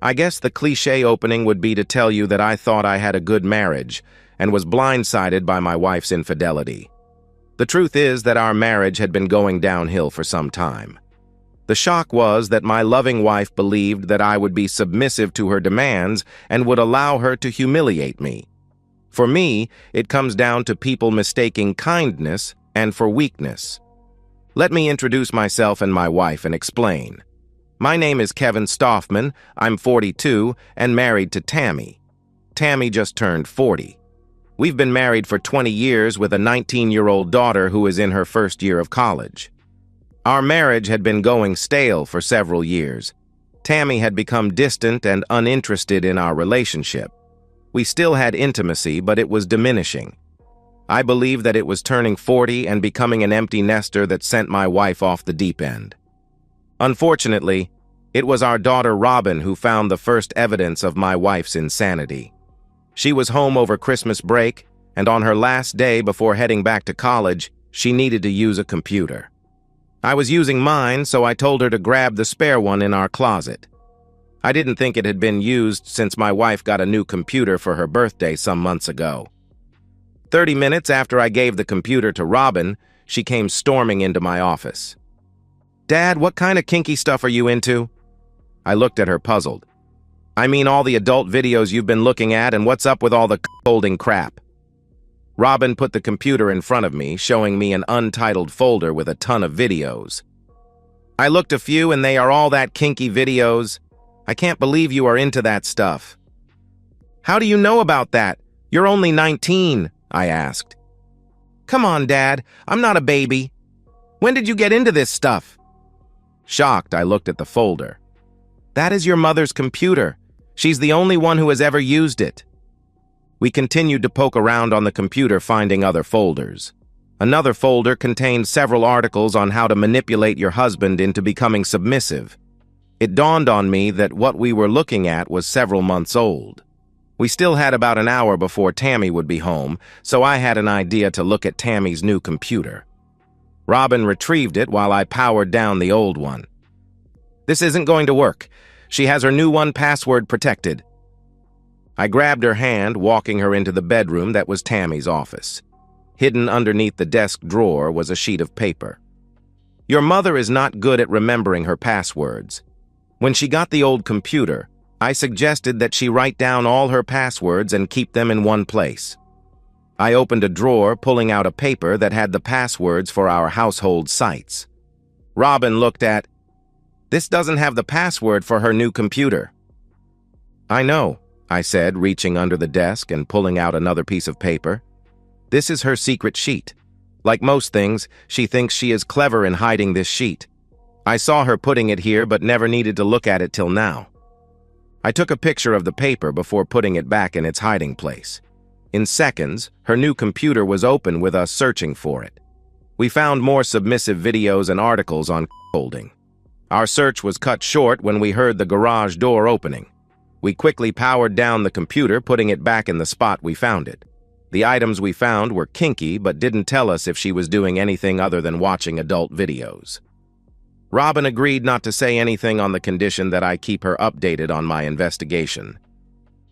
I guess the cliché opening would be to tell you that I thought I had a good marriage and was blindsided by my wife's infidelity. The truth is that our marriage had been going downhill for some time. The shock was that my loving wife believed that I would be submissive to her demands and would allow her to humiliate me. For me, it comes down to people mistaking kindness and for weakness. Let me introduce myself and my wife and explain. My name is Kevin Stoffman, I'm 42 and married to Tammy. Tammy just turned 40. We've been married for 20 years with a 19-year-old daughter who is in her first year of college. Our marriage had been going stale for several years. Tammy had become distant and uninterested in our relationship. We still had intimacy, but it was diminishing. I believe that it was turning 40 and becoming an empty nester that sent my wife off the deep end. Unfortunately, it was our daughter Robin who found the first evidence of my wife's insanity. She was home over Christmas break, and on her last day before heading back to college, she needed to use a computer. I was using mine, so I told her to grab the spare one in our closet. I didn't think it had been used since my wife got a new computer for her birthday some months ago. 30 minutes after I gave the computer to Robin, she came storming into my office. "Dad, what kind of kinky stuff are you into?" I looked at her puzzled. "I mean all the adult videos you've been looking at, and what's up with all the holding crap?" Robin put the computer in front of me, showing me an untitled folder with a ton of videos. "I looked a few and they are all that kinky videos. I can't believe you are into that stuff." "How do you know about that? You're only 19, I asked. "Come on, Dad, I'm not a baby. When did you get into this stuff?" Shocked, I looked at the folder. "That is your mother's computer. She's the only one who has ever used it." We continued to poke around on the computer, finding other folders. Another folder contained several articles on how to manipulate your husband into becoming submissive. It dawned on me that what we were looking at was several months old. We still had about an hour before Tammy would be home, so I had an idea to look at Tammy's new computer. Robin retrieved it while I powered down the old one. "This isn't going to work. She has her new one password protected." I grabbed her hand, walking her into the bedroom that was Tammy's office. Hidden underneath the desk drawer was a sheet of paper. "Your mother is not good at remembering her passwords. When she got the old computer, I suggested that she write down all her passwords and keep them in one place." I opened a drawer, pulling out a paper that had the passwords for our household sites. Robin looked at, "This doesn't have the password for her new computer." "I know," I said, reaching under the desk and pulling out another piece of paper. "This is her secret sheet. Like most things, she thinks she is clever in hiding this sheet. I saw her putting it here but never needed to look at it till now." I took a picture of the paper before putting it back in its hiding place. In seconds, her new computer was open with us searching for it. We found more submissive videos and articles on holding. Our search was cut short when we heard the garage door opening. We quickly powered down the computer, putting it back in the spot we found it. The items we found were kinky but didn't tell us if she was doing anything other than watching adult videos. Robin agreed not to say anything on the condition that I keep her updated on my investigation.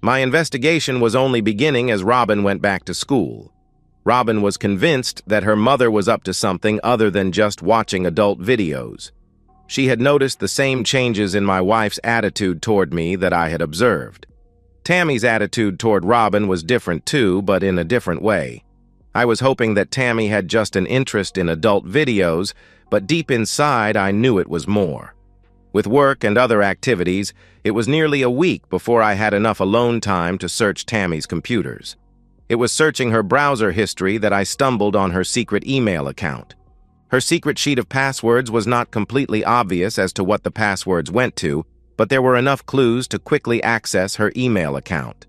My investigation was only beginning as Robin went back to school. Robin was convinced that her mother was up to something other than just watching adult videos. She had noticed the same changes in my wife's attitude toward me that I had observed. Tammy's attitude toward Robin was different too, but in a different way. I was hoping that Tammy had just an interest in adult videos, but deep inside I knew it was more. With work and other activities, it was nearly a week before I had enough alone time to search Tammy's computers. It was searching her browser history that I stumbled on her secret email account. Her secret sheet of passwords was not completely obvious as to what the passwords went to, but there were enough clues to quickly access her email account.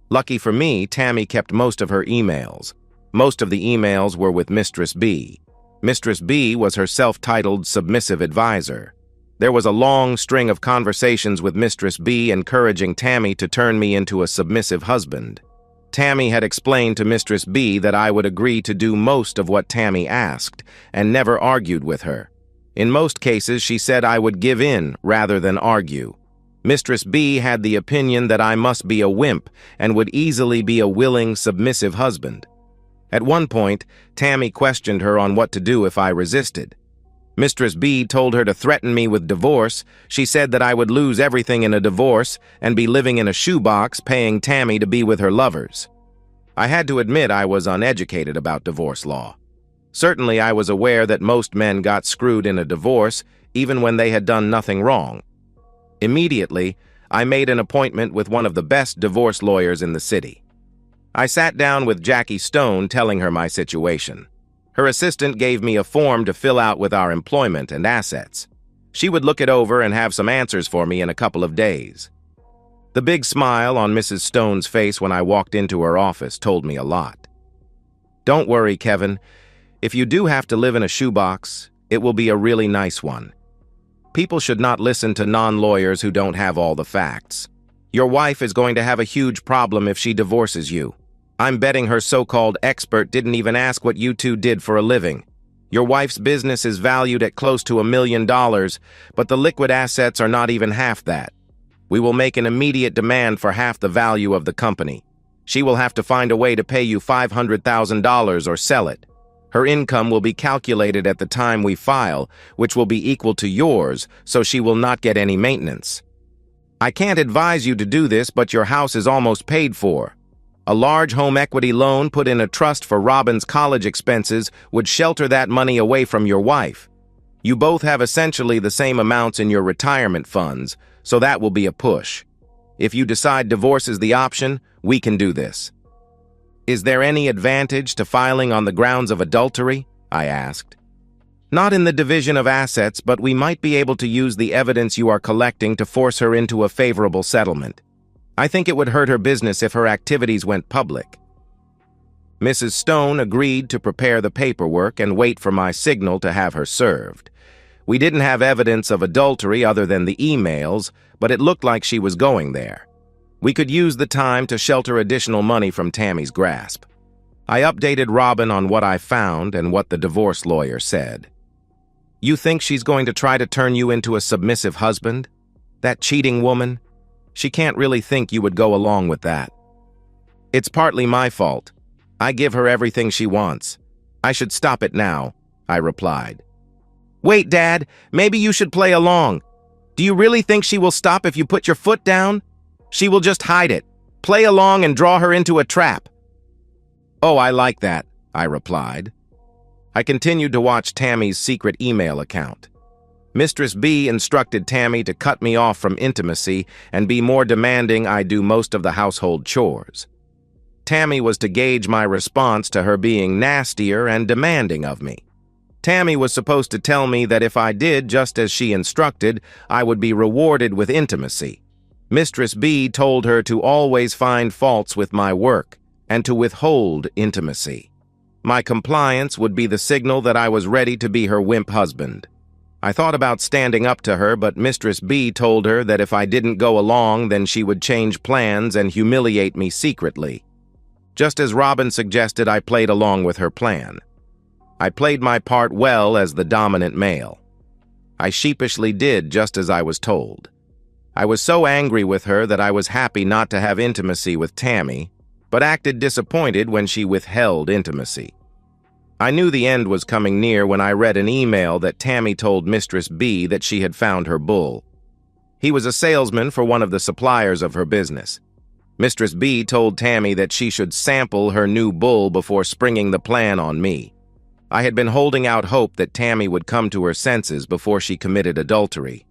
Lucky for me, Tammy kept most of her emails. Most of the emails were with Mistress B. Mistress B was her self-titled submissive advisor. There was a long string of conversations with Mistress B encouraging Tammy to turn me into a submissive husband. Tammy had explained to Mistress B that I would agree to do most of what Tammy asked, and never argued with her. In most cases, she said I would give in rather than argue. Mistress B had the opinion that I must be a wimp and would easily be a willing, submissive husband. At one point, Tammy questioned her on what to do if I resisted. Mistress B told her to threaten me with divorce. She said that I would lose everything in a divorce and be living in a shoebox paying Tammy to be with her lovers. I had to admit I was uneducated about divorce law. Certainly I was aware that most men got screwed in a divorce even when they had done nothing wrong. Immediately, I made an appointment with one of the best divorce lawyers in the city. I sat down with Jackie Stone telling her my situation. Her assistant gave me a form to fill out with our employment and assets. She would look it over and have some answers for me in a couple of days. The big smile on Mrs. Stone's face when I walked into her office told me a lot. Don't worry, Kevin. If you do have to live in a shoebox, it will be a really nice one. People should not listen to non-lawyers who don't have all the facts. Your wife is going to have a huge problem if she divorces you. I'm betting her so-called expert didn't even ask what you two did for a living. Your wife's business is valued at close to $1 million, but the liquid assets are not even half that. We will make an immediate demand for half the value of the company. She will have to find a way to pay you $500,000 or sell it. Her income will be calculated at the time we file, which will be equal to yours, so she will not get any maintenance. I can't advise you to do this, but your house is almost paid for. A large home equity loan put in a trust for Robin's college expenses would shelter that money away from your wife. You both have essentially the same amounts in your retirement funds, so that will be a push. If you decide divorce is the option, we can do this. Is there any advantage to filing on the grounds of adultery? I asked. Not in the division of assets, but we might be able to use the evidence you are collecting to force her into a favorable settlement. I think it would hurt her business if her activities went public. Mrs. Stone agreed to prepare the paperwork and wait for my signal to have her served. We didn't have evidence of adultery other than the emails, but it looked like she was going there. We could use the time to shelter additional money from Tammy's grasp. I updated Robin on what I found and what the divorce lawyer said. You think she's going to try to turn you into a submissive husband? That cheating woman? She can't really think you would go along with that. It's partly my fault. I give her everything she wants. I should stop it now, I replied. Wait, Dad, maybe you should play along. Do you really think she will stop if you put your foot down? She will just hide it. Play along and draw her into a trap. Oh, I like that, I replied. I continued to watch Tammy's secret email account. Mistress B instructed Tammy to cut me off from intimacy and be more demanding I do most of the household chores. Tammy was to gauge my response to her being nastier and demanding of me. Tammy was supposed to tell me that if I did just as she instructed, I would be rewarded with intimacy. Mistress B told her to always find faults with my work and to withhold intimacy. My compliance would be the signal that I was ready to be her wimp husband. I thought about standing up to her, but Mistress B told her that if I didn't go along, then she would change plans and humiliate me secretly. Just as Robin suggested, I played along with her plan. I played my part well as the dominant male. I sheepishly did just as I was told. I was so angry with her that I was happy not to have intimacy with Tammy, but acted disappointed when she withheld intimacy. I knew the end was coming near when I read an email that Tammy told Mistress B that she had found her bull. He was a salesman for one of the suppliers of her business. Mistress B told Tammy that she should sample her new bull before springing the plan on me. I had been holding out hope that Tammy would come to her senses before she committed adultery.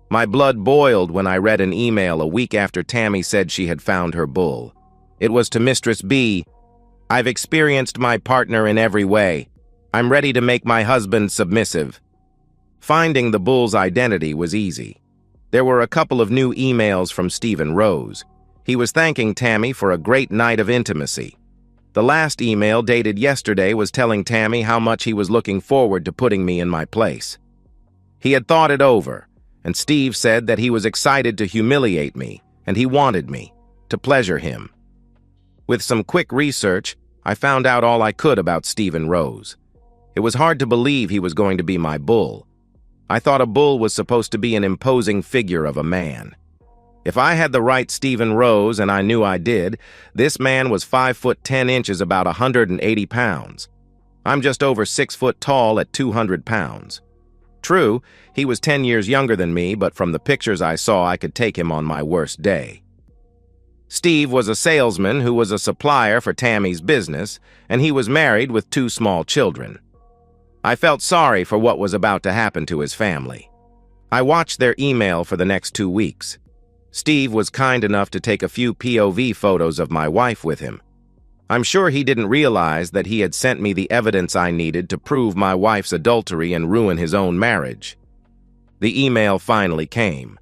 My blood boiled when I read an email a week after Tammy said she had found her bull. It was to Mistress B. I've experienced my partner in every way. I'm ready to make my husband submissive. Finding the bull's identity was easy. There were a couple of new emails from Stephen Rose. He was thanking Tammy for a great night of intimacy. The last email, dated yesterday, was telling Tammy how much he was looking forward to putting me in my place. He had thought it over, and Steve said that he was excited to humiliate me, and he wanted me, to pleasure him. With some quick research, I found out all I could about Stephen Rose. It was hard to believe he was going to be my bull. I thought a bull was supposed to be an imposing figure of a man. If I had the right Stephen Rose, and I knew I did, this man was 5 foot 10 inches, about 180 pounds. I'm just over 6 foot tall at 200 pounds. True, he was 10 years younger than me, but from the pictures I saw, I could take him on my worst day. Steve was a salesman who was a supplier for Tammy's business, and he was married with 2 small children. I felt sorry for what was about to happen to his family. I watched their email for the next 2 weeks. Steve was kind enough to take a few POV photos of my wife with him. I'm sure he didn't realize that he had sent me the evidence I needed to prove my wife's adultery and ruin his own marriage. The email finally came.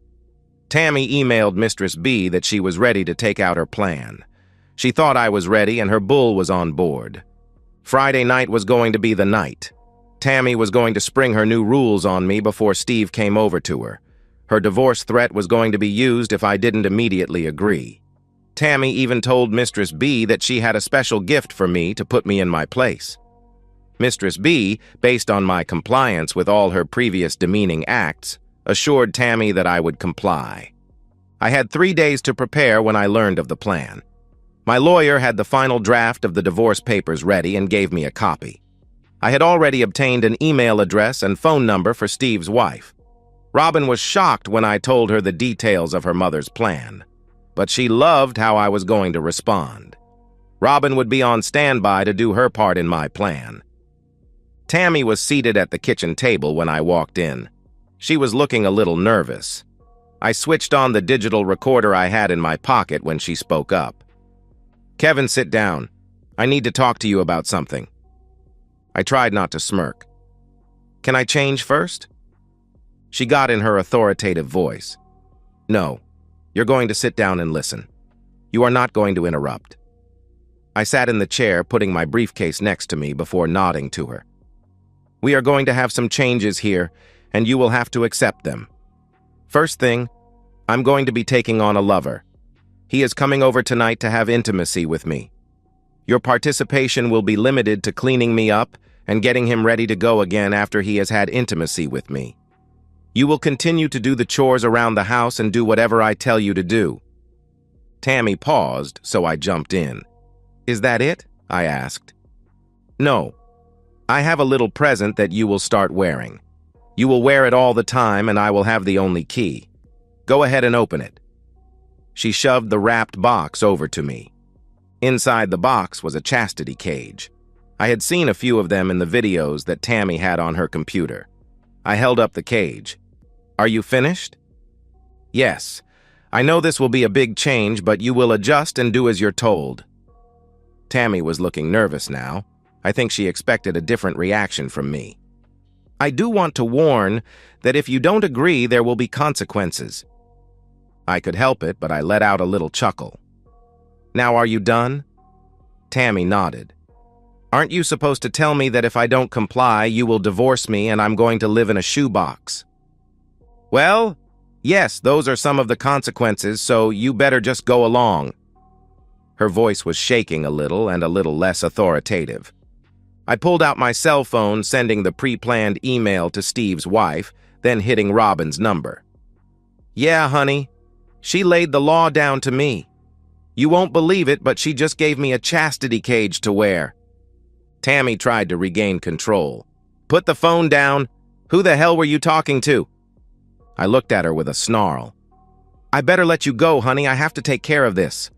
Tammy emailed Mistress B that she was ready to take out her plan. She thought I was ready and her bull was on board. Friday night was going to be the night. Tammy was going to spring her new rules on me before Steve came over to her. Her divorce threat was going to be used if I didn't immediately agree. Tammy even told Mistress B that she had a special gift for me to put me in my place. Mistress B, based on my compliance with all her previous demeaning acts, assured Tammy that I would comply. I had 3 days to prepare when I learned of the plan. My lawyer had the final draft of the divorce papers ready and gave me a copy. I had already obtained an email address and phone number for Steve's wife. Robin was shocked when I told her the details of her mother's plan, but she loved how I was going to respond. Robin would be on standby to do her part in my plan. Tammy was seated at the kitchen table when I walked in. She was looking a little nervous. I switched on the digital recorder I had in my pocket when she spoke up. "Kevin, sit down. I need to talk to you about something." I tried not to smirk. "Can I change first?" She got in her authoritative voice. "No, you're going to sit down and listen. You are not going to interrupt." I sat in the chair, putting my briefcase next to me before nodding to her. "We are going to have some changes here, and you will have to accept them. First thing, I'm going to be taking on a lover. He is coming over tonight to have intimacy with me. Your participation will be limited to cleaning me up and getting him ready to go again after he has had intimacy with me. You will continue to do the chores around the house and do whatever I tell you to do." Tammy paused, so I jumped in. "Is that it?" I asked. "No. I have a little present that you will start wearing. You will wear it all the time, and I will have the only key. Go ahead and open it." She shoved the wrapped box over to me. Inside the box was a chastity cage. I had seen a few of them in the videos that Tammy had on her computer. I held up the cage. "Are you finished?" "Yes. I know this will be a big change, but you will adjust and do as you're told." Tammy was looking nervous now. I think she expected a different reaction from me. "I do want to warn that if you don't agree, there will be consequences." I could help it, but I let out a little chuckle. "Now are you done?" Tammy nodded. "Aren't you supposed to tell me that if I don't comply, you will divorce me and I'm going to live in a shoebox?" "Well, yes, those are some of the consequences, so you better just go along." Her voice was shaking a little and a little less authoritative. I pulled out my cell phone, sending the pre-planned email to Steve's wife, then hitting Robin's number. "Yeah, honey. She laid the law down to me. You won't believe it, but she just gave me a chastity cage to wear." Tammy tried to regain control. "Put the phone down. Who the hell were you talking to?" I looked at her with a snarl. "I better let you go, honey. I have to take care of this."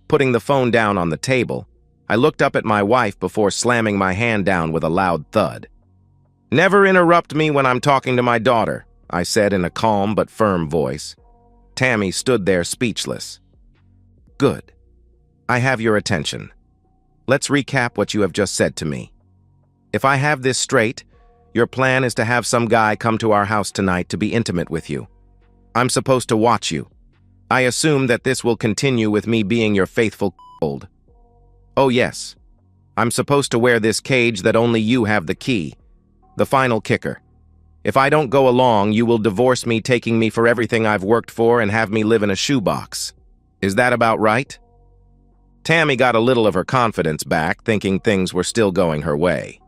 Putting the phone down on the table, I looked up at my wife before slamming my hand down with a loud thud. "Never interrupt me when I'm talking to my daughter," I said in a calm but firm voice. Tammy stood there speechless. "Good. I have your attention. Let's recap what you have just said to me. If I have this straight, your plan is to have some guy come to our house tonight to be intimate with you. I'm supposed to watch you. I assume that this will continue with me being your faithful c***old. Oh yes, I'm supposed to wear this cage that only you have the key. The final kicker. If I don't go along, you will divorce me, taking me for everything I've worked for and have me live in a shoebox. Is that about right?" Tammy got a little of her confidence back, thinking things were still going her way.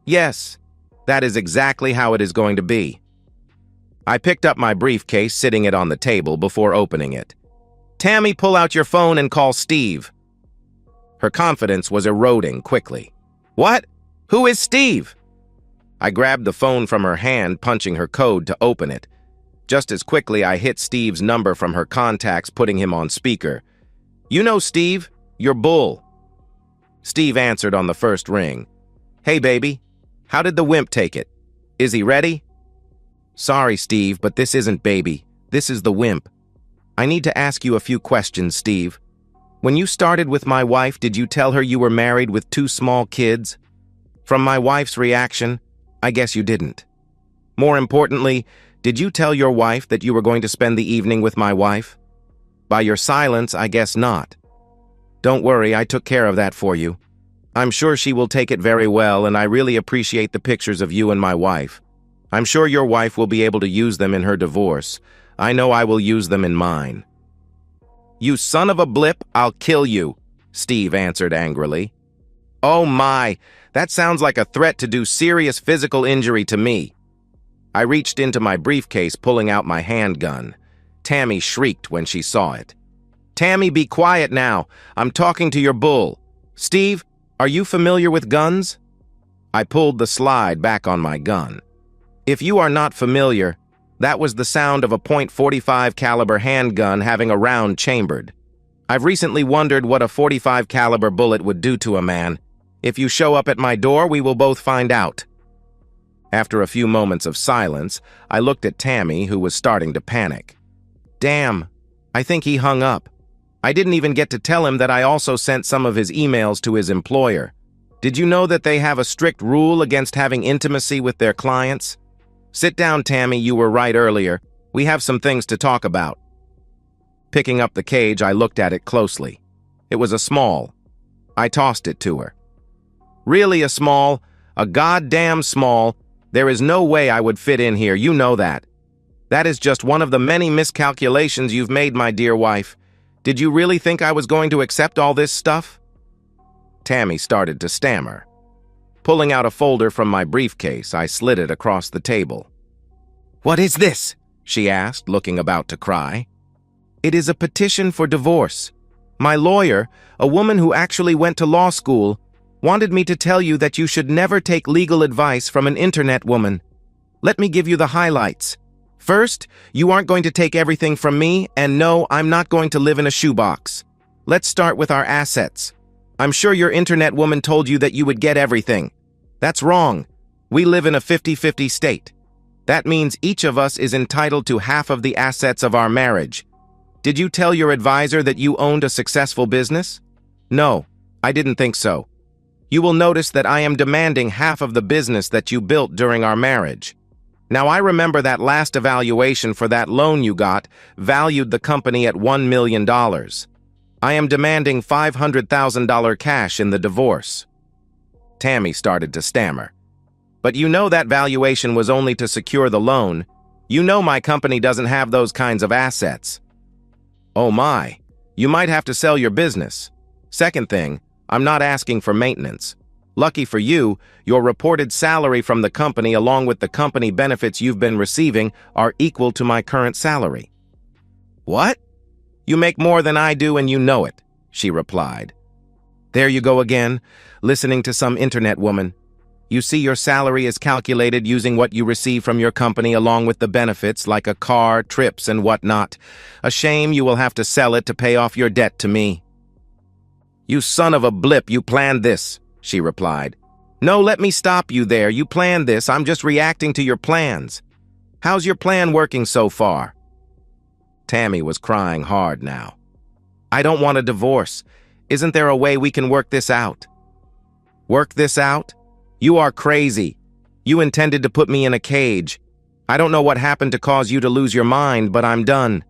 "Yes, that is exactly how it is going to be." I picked up my briefcase, sitting it on the table before opening it. "Tammy, pull out your phone and call Steve." Her confidence was eroding quickly. "What? Who is Steve?" I grabbed the phone from her hand, punching her code to open it. Just as quickly, I hit Steve's number from her contacts, putting him on speaker. "You know Steve, your bull." Steve answered on the first ring. "Hey, baby. How did the wimp take it? Is he ready?" "Sorry, Steve, but this isn't baby. This is the wimp. I need to ask you a few questions, Steve. When you started with my wife, did you tell her you were married with 2 small kids? From my wife's reaction, I guess you didn't. More importantly, did you tell your wife that you were going to spend the evening with my wife? By your silence, I guess not. Don't worry, I took care of that for you. I'm sure she will take it very well, and I really appreciate the pictures of you and my wife. I'm sure your wife will be able to use them in her divorce. I know I will use them in mine." "You son of a blip, I'll kill you," Steve answered angrily. "Oh my, that sounds like a threat to do serious physical injury to me." I reached into my briefcase, pulling out my handgun. Tammy shrieked when she saw it. "Tammy, be quiet now. I'm talking to your bull. Steve, are you familiar with guns?" I pulled the slide back on my gun. "If you are not familiar, that was the sound of a .45 caliber handgun having a round chambered. I've recently wondered what a .45 caliber bullet would do to a man. If you show up at my door, we will both find out." After a few moments of silence, I looked at Tammy, who was starting to panic. "Damn, I think he hung up. I didn't even get to tell him that I also sent some of his emails to his employer. Did you know that they have a strict rule against having intimacy with their clients? Sit down, Tammy, you were right earlier. We have some things to talk about." Picking up the cage, I looked at it closely. It was a small. I tossed it to her. "Really a small? A goddamn small? There is no way I would fit in here, you know that. That is just one of the many miscalculations you've made, my dear wife. Did you really think I was going to accept all this stuff?" Tammy started to stammer. Pulling out a folder from my briefcase, I slid it across the table. "What is this?" she asked, looking about to cry. "It is a petition for divorce. My lawyer, a woman who actually went to law school, wanted me to tell you that you should never take legal advice from an internet woman. Let me give you the highlights. First, you aren't going to take everything from me, and no, I'm not going to live in a shoebox. Let's start with our assets. I'm sure your internet woman told you that you would get everything. That's wrong. We live in a 50-50 state. That means each of us is entitled to half of the assets of our marriage. Did you tell your advisor that you owned a successful business? No, I didn't think so. You will notice that I am demanding half of the business that you built during our marriage. Now, I remember that last evaluation for that loan you got valued the company at $1 million. I am demanding $500,000 cash in the divorce." Tammy started to stammer. "But you know that valuation was only to secure the loan. You know my company doesn't have those kinds of assets." "Oh my, you might have to sell your business. Second thing, I'm not asking for maintenance. Lucky for you, your reported salary from the company along with the company benefits you've been receiving are equal to my current salary." "What? You make more than I do and you know it," she replied. "There you go again, listening to some internet woman. You see, your salary is calculated using what you receive from your company along with the benefits like a car, trips, and whatnot. A shame you will have to sell it to pay off your debt to me." "You son of a blip, you planned this," she replied. "No, let me stop you there. You planned this. I'm just reacting to your plans. How's your plan working so far?" Tammy was crying hard now. "I don't want a divorce. Isn't there a way we can work this out?" "Work this out? You are crazy. You intended to put me in a cage. I don't know what happened to cause you to lose your mind, but I'm done.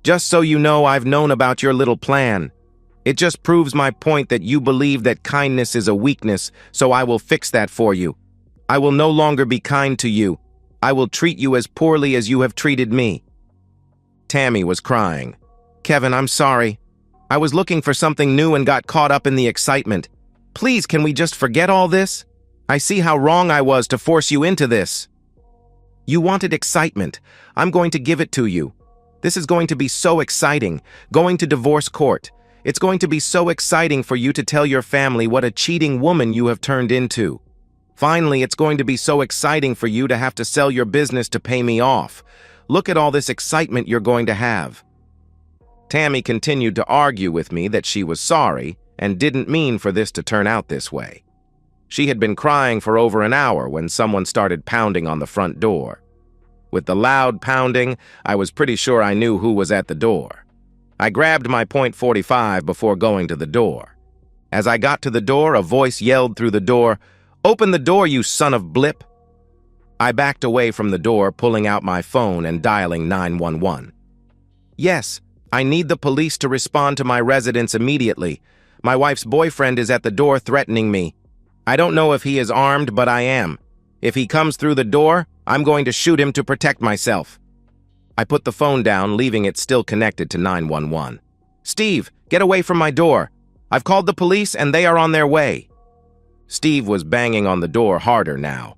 Just so you know, I've known about your little plan. It just proves my point that you believe that kindness is a weakness, so I will fix that for you. I will no longer be kind to you. I will treat you as poorly as you have treated me." Tammy was crying. "Kevin, I'm sorry. I was looking for something new and got caught up in the excitement. Please, can we just forget all this? I see how wrong I was to force you into this." You wanted excitement. I'm going to give it to you. This is going to be so exciting, going to divorce court. It's going to be so exciting for you to tell your family what a cheating woman you have turned into. Finally, it's going to be so exciting for you to have to sell your business to pay me off. Look at all this excitement you're going to have." Tammy continued to argue with me that she was sorry and didn't mean for this to turn out this way. She had been crying for over an hour when someone started pounding on the front door. With the loud pounding, I was pretty sure I knew who was at the door. I grabbed my .45 before going to the door. As I got to the door, a voice yelled through the door, "Open the door, you son of blip!" I backed away from the door, pulling out my phone and dialing 911. "Yes, I need the police to respond to my residence immediately. My wife's boyfriend is at the door threatening me. I don't know if he is armed, but I am. If he comes through the door, I'm going to shoot him to protect myself." I put the phone down, leaving it still connected to 911. "Steve, get away from my door. I've called the police and they are on their way." Steve was banging on the door harder now.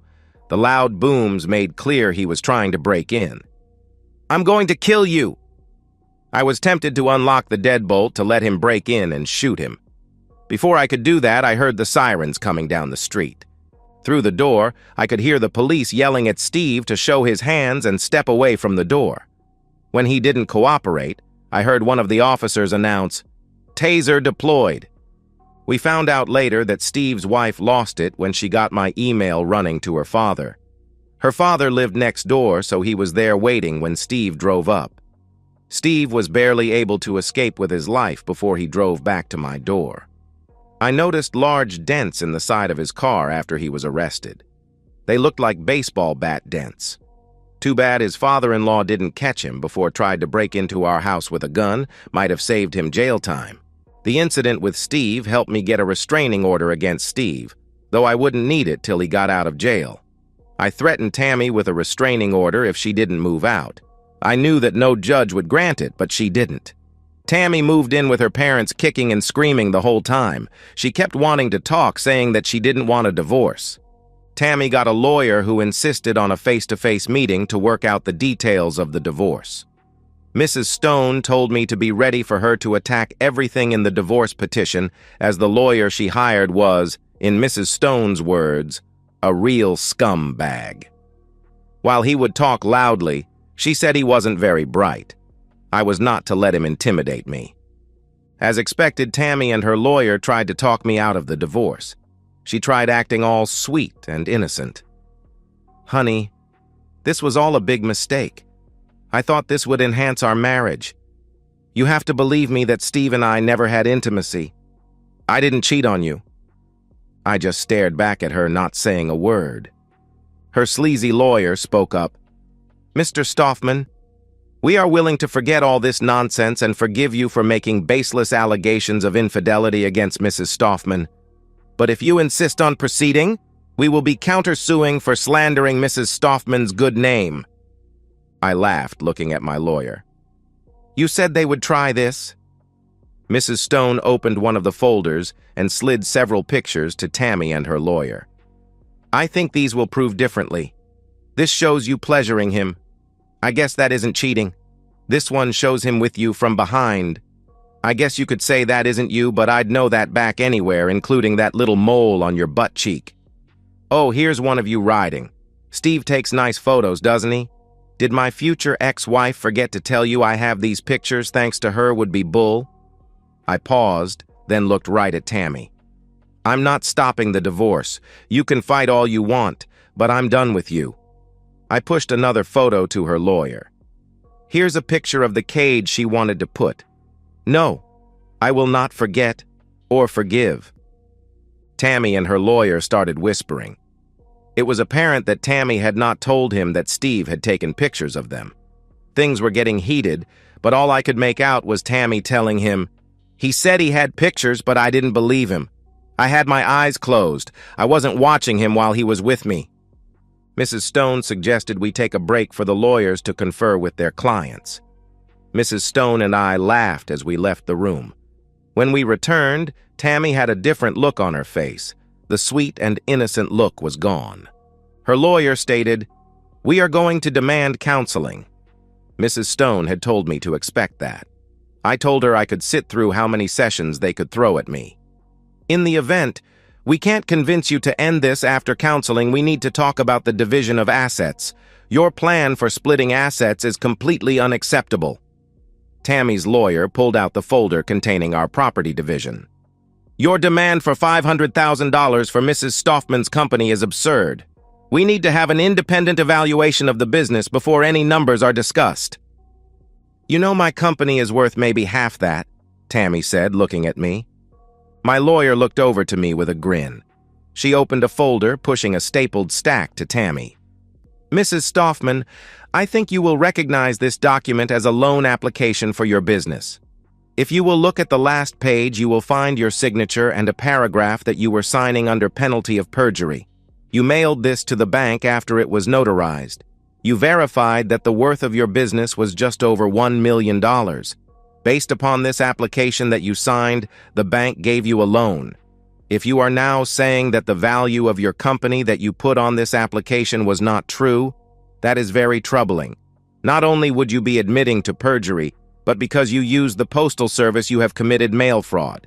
The loud booms made clear he was trying to break in. "I'm going to kill you." I was tempted to unlock the deadbolt to let him break in and shoot him. Before I could do that, I heard the sirens coming down the street. Through the door, I could hear the police yelling at Steve to show his hands and step away from the door. When he didn't cooperate, I heard one of the officers announce, "Taser deployed." We found out later that Steve's wife lost it when she got my email running to her father. Her father lived next door, so he was there waiting when Steve drove up. Steve was barely able to escape with his life before he drove back to my door. I noticed large dents in the side of his car after he was arrested. They looked like baseball bat dents. Too bad his father-in-law didn't catch him before tried to break into our house with a gun, might have saved him jail time. The incident with Steve helped me get a restraining order against Steve, though I wouldn't need it till he got out of jail. I threatened Tammy with a restraining order if she didn't move out. I knew that no judge would grant it, but she didn't. Tammy moved in with her parents kicking and screaming the whole time. She kept wanting to talk, saying that she didn't want a divorce. Tammy got a lawyer who insisted on a face-to-face meeting to work out the details of the divorce. Mrs. Stone told me to be ready for her to attack everything in the divorce petition, as the lawyer she hired was, in Mrs. Stone's words, a real scumbag. While he would talk loudly, she said he wasn't very bright. I was not to let him intimidate me. As expected, Tammy and her lawyer tried to talk me out of the divorce. She tried acting all sweet and innocent. "Honey, this was all a big mistake. I thought this would enhance our marriage. You have to believe me that Steve and I never had intimacy. I didn't cheat on you." I just stared back at her, not saying a word. Her sleazy lawyer spoke up. "Mr. Stoffman, we are willing to forget all this nonsense and forgive you for making baseless allegations of infidelity against Mrs. Stoffman. But if you insist on proceeding, we will be countersuing for slandering Mrs. Stoffman's good name." I laughed, looking at my lawyer. "You said they would try this?" Mrs. Stone opened one of the folders and slid several pictures to Tammy and her lawyer. "I think these will prove differently. This shows you pleasuring him. I guess that isn't cheating. This one shows him with you from behind. I guess you could say that isn't you, but I'd know that back anywhere, including that little mole on your butt cheek. Oh, here's one of you riding. Steve takes nice photos, doesn't he? Did my future ex-wife forget to tell you I have these pictures thanks to her would-be bull?" I paused, then looked right at Tammy. "I'm not stopping the divorce. You can fight all you want, but I'm done with you." I pushed another photo to her lawyer. "Here's a picture of the cage she wanted to put. No, I will not forget or forgive." Tammy and her lawyer started whispering. It was apparent that Tammy had not told him that Steve had taken pictures of them. Things were getting heated, but all I could make out was Tammy telling him, "He said he had pictures, but I didn't believe him. I had my eyes closed. I wasn't watching him while he was with me." Mrs. Stone suggested we take a break for the lawyers to confer with their clients. Mrs. Stone and I laughed as we left the room. When we returned, Tammy had a different look on her face. The sweet and innocent look was gone. Her lawyer stated, We are going to demand counseling. Mrs. Stone had told me to expect that. I told her I could sit through how many sessions they could throw at me. In the event, we can't convince you to end this after counseling. We need to talk about the division of assets. Your plan for splitting assets is completely unacceptable. Tammy's lawyer pulled out the folder containing our property division. Your demand for $500,000 for Mrs. Stoffman's company is absurd. We need to have an independent evaluation of the business before any numbers are discussed. You know, my company is worth maybe half that, Tammy said, looking at me. My lawyer looked over to me with a grin. She opened a folder, pushing a stapled stack to Tammy. Mrs. Stoffman, I think you will recognize this document as a loan application for your business. If you will look at the last page, you will find your signature and a paragraph that you were signing under penalty of perjury. You mailed this to the bank after it was notarized. You verified that the worth of your business was just over $1 million. Based upon this application that you signed, the bank gave you a loan. If you are now saying that the value of your company that you put on this application was not true, that is very troubling. Not only would you be admitting to perjury, but because you used the postal service, you have committed mail fraud.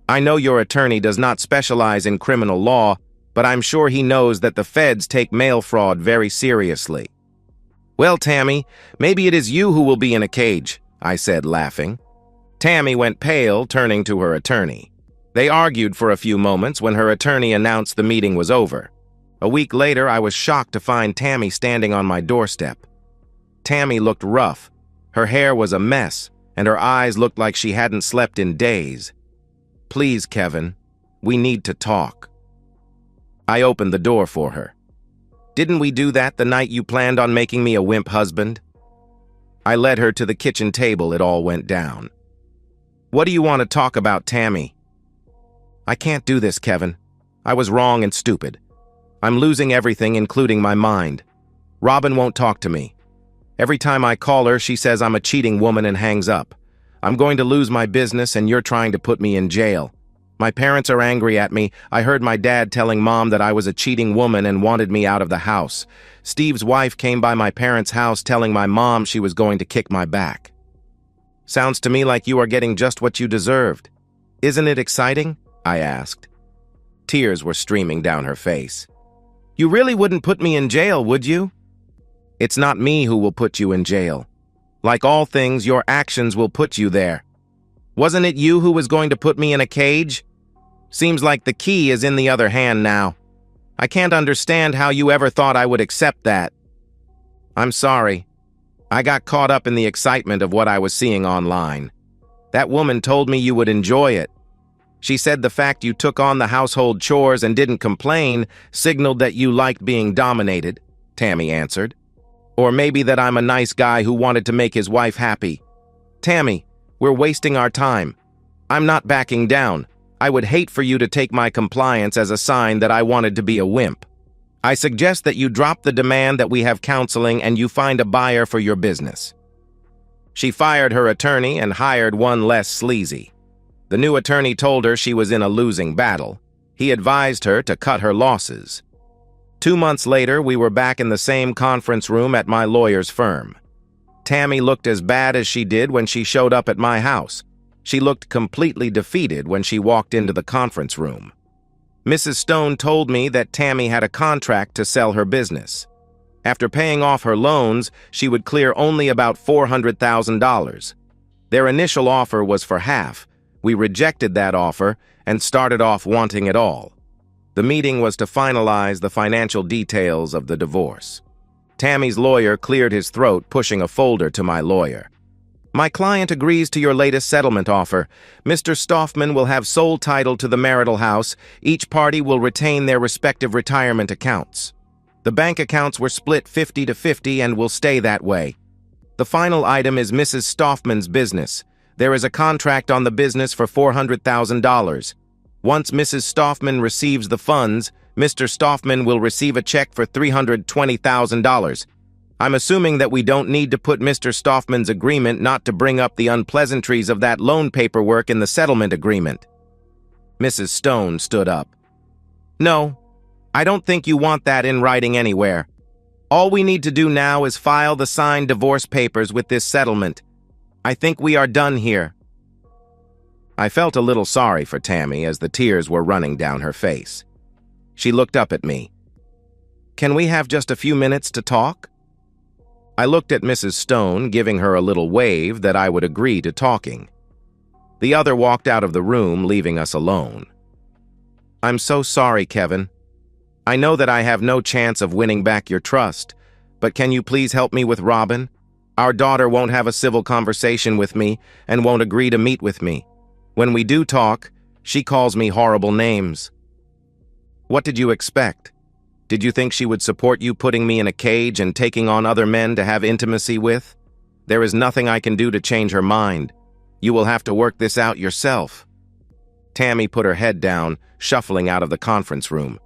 I know your attorney does not specialize in criminal law, but I'm sure he knows that the feds take mail fraud very seriously. Well, Tammy, maybe it is you who will be in a cage, I said, laughing. Tammy went pale, turning to her attorney. They argued for a few moments when her attorney announced the meeting was over. A week later, I was shocked to find Tammy standing on my doorstep. Tammy looked rough. Her hair was a mess, and her eyes looked like she hadn't slept in days. Please, Kevin, we need to talk. I opened the door for her. Didn't we do that the night you planned on making me a wimp husband? I led her to the kitchen table. It all went down. What do you want to talk about, Tammy? I can't do this, Kevin. I was wrong and stupid. I'm losing everything, including my mind. Robin won't talk to me. Every time I call her, she says I'm a cheating woman and hangs up. I'm going to lose my business, and you're trying to put me in jail. My parents are angry at me. I heard my dad telling Mom that I was a cheating woman and wanted me out of the house. Steve's wife came by my parents' house telling my mom she was going to kick my back. Sounds to me like you are getting just what you deserved. Isn't it exciting? I asked. Tears were streaming down her face. You really wouldn't put me in jail, would you? It's not me who will put you in jail. Like all things, your actions will put you there. Wasn't it you who was going to put me in a cage? Seems like the key is in the other hand now. I can't understand how you ever thought I would accept that. I'm sorry. I got caught up in the excitement of what I was seeing online. That woman told me you would enjoy it. She said the fact you took on the household chores and didn't complain signaled that you liked being dominated, Tammy answered. Or maybe that I'm a nice guy who wanted to make his wife happy. Tammy, we're wasting our time. I'm not backing down. I would hate for you to take my compliance as a sign that I wanted to be a wimp. I suggest that you drop the demand that we have counseling and you find a buyer for your business. She fired her attorney and hired one less sleazy. The new attorney told her she was in a losing battle. He advised her to cut her losses. 2 months later, we were back in the same conference room at my lawyer's firm. Tammy looked as bad as she did when she showed up at my house. She looked completely defeated when she walked into the conference room. Mrs. Stone told me that Tammy had a contract to sell her business. After paying off her loans, she would clear only about $400,000. Their initial offer was for half. We rejected that offer and started off wanting it all. The meeting was to finalize the financial details of the divorce. Tammy's lawyer cleared his throat, pushing a folder to my lawyer. My client agrees to your latest settlement offer. Mr. Stoffman will have sole title to the marital house. Each party will retain their respective retirement accounts. The bank accounts were split 50-50 and will stay that way. The final item is Mrs. Stoffman's business. There is a contract on the business for $400,000. Once Mrs. Stoffman receives the funds, Mr. Stoffman will receive a check for $320,000. I'm assuming that we don't need to put Mr. Stoffman's agreement not to bring up the unpleasantries of that loan paperwork in the settlement agreement. Mrs. Stone stood up. No, I don't think you want that in writing anywhere. All we need to do now is file the signed divorce papers with this settlement. I think we are done here." I felt a little sorry for Tammy as the tears were running down her face. She looked up at me. "Can we have just a few minutes to talk?" I looked at Mrs. Stone, giving her a little wave that I would agree to talking. The other walked out of the room, leaving us alone. "I'm so sorry, Kevin. I know that I have no chance of winning back your trust, but can you please help me with Robin? Our daughter won't have a civil conversation with me and won't agree to meet with me. When we do talk, she calls me horrible names." "What did you expect? Did you think she would support you putting me in a cage and taking on other men to have intimacy with? There is nothing I can do to change her mind. You will have to work this out yourself." Tammy put her head down, shuffling out of the conference room.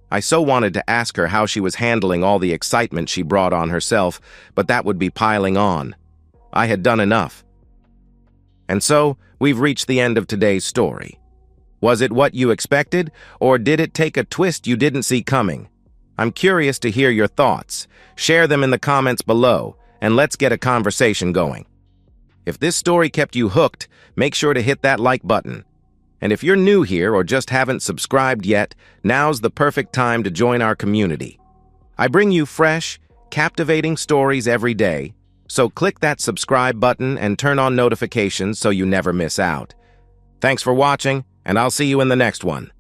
I so wanted to ask her how she was handling all the excitement she brought on herself, but that would be piling on. I had done enough. And so, we've reached the end of today's story. Was it what you expected, or did it take a twist you didn't see coming? I'm curious to hear your thoughts. Share them in the comments below, and let's get a conversation going. If this story kept you hooked, make sure to hit that like button. And if you're new here or just haven't subscribed yet, now's the perfect time to join our community. I bring you fresh, captivating stories every day, so click that subscribe button and turn on notifications so you never miss out. Thanks for watching, and I'll see you in the next one.